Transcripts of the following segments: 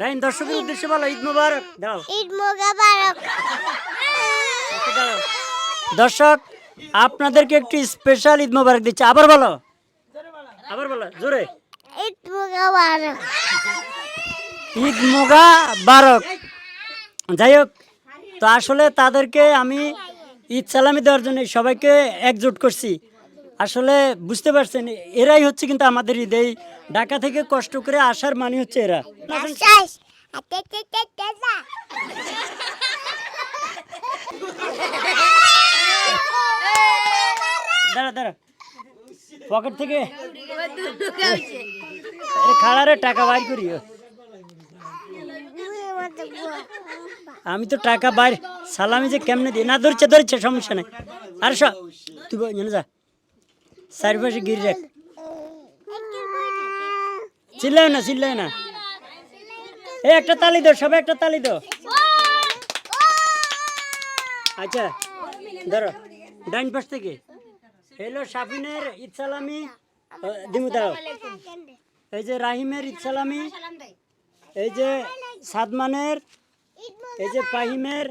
রাইন দর্শকের উদ্দেশ্যে বলো ঈদ মোবারক দাও। ঈদ মোবারক। দর্শক আপনাদেরকে একটু স্পেশাল ঈদ মোবারক দিচ্ছি। আবার বলো, আবার বলো জোরে। ঈদ মোবারক। ঈদ মোবারক। যাই হোক, তো আসলে তাদেরকে আমি ঈদ সালামি দেওয়ার জন্য সবাইকে একজোট করছি। আসলে বুঝতে পারছেন, এরাই হচ্ছে কিন্তু আমাদের ঈদ। এই ঢাকা থেকে কষ্ট করে আসার মানে হচ্ছে এরা। দাঁড়া দাঁড়া, পকেট থেকে খাড়ারে টাকা বাইর করি। আমি তো টাকা বাইর সালামি যে কেমনে দিই না, ধরছে ধরছে সমস্যা নেই। আর তুই জানে যা চারিপাশে গিরি রাখ, চিল্লাই না চিল্লাই না। এই একটা তালি দাও, সবাই একটা তালি দাও। আচ্ছা ধরো, ডাইন পাশ থেকে এলো শাফিনের ঈদ সালামি দিমু দাও। এই যে রাহিমের ঈদ সালামি, এই যে সাদমানের, এই যে ফাহিমের,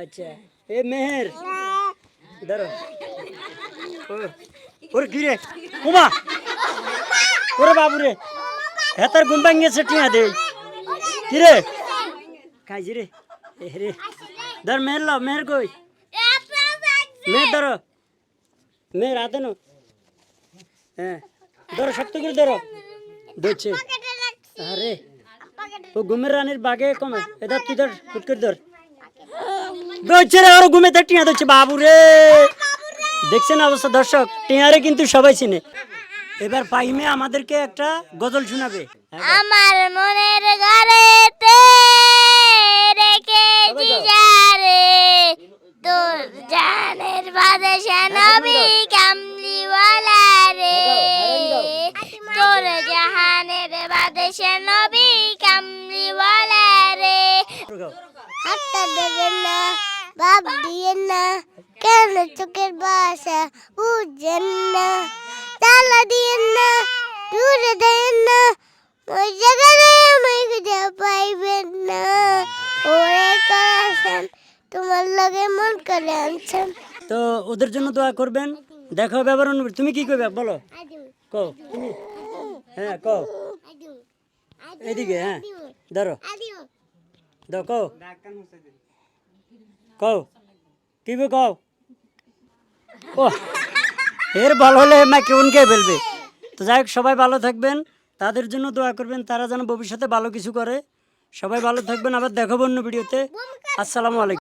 আচ্ছা এই মেহের ধরো। ওরে কি রে উমা, ওরে বাবু রে, হেতার ঘুম ভাঙিয়েছে টিয়া দে কি রে খাইছি রে। রে ধর মেহের, লো মেহের কই, মেহের ধরো, মেহের হাতে নো। হ্যাঁ ধরো, শক্ত করে ধরো, ধরছে। আরে ও ঘুমের রানীর বাগে কমে, এদার তুই ধর, ফুট করে ধর, ধরছে রে। আরো ঘুমে টিয়া ধরছে বাবু রে। দেখছেন অবস্থা দর্শক, টিয়ারে কিন্তু সবাই চিনে। এবার ফাহিমে আমাদেরকে একটা গজল শোনাবে। আমার মনের ঘরেতে রেখেছি যারে, তোর জানের বাদশা নবী কামলিওয়ালা রে, তোর জাহানের বাদশা নবী কামলিওয়ালা রে। হাতটা দেবেন না, বাপ দিয়ে না, কেন চোখের বাসা বুঝেন না, তালা দিয়েন না, দূরে দেন না, ওই জায়গায় আমায় খুঁজে পাইবেন না, ওরে কাছেন তোমার লগে মন করে আনছেন। তো ওদের জন্য দোয়া করবেন। দেখো হবে আবার অন্য, তুমি কি করবে বলো, কও তুমি। হ্যাঁ কও, এদিকে হ্যাঁ ধরো দাও, কও কও কি বে কও। ও এর ভালো হলে মাইক্রোফোন কে ফেলবে। তো যাই হোক, সবাই ভালো থাকবেন, তাদের জন্য দোয়া করবেন, তারা যেন ভবিষ্যতে ভালো কিছু করে। সবাই ভালো থাকবেন, আবার দেখাবো অন্য ভিডিওতে। আসসালামু আলাইকুম।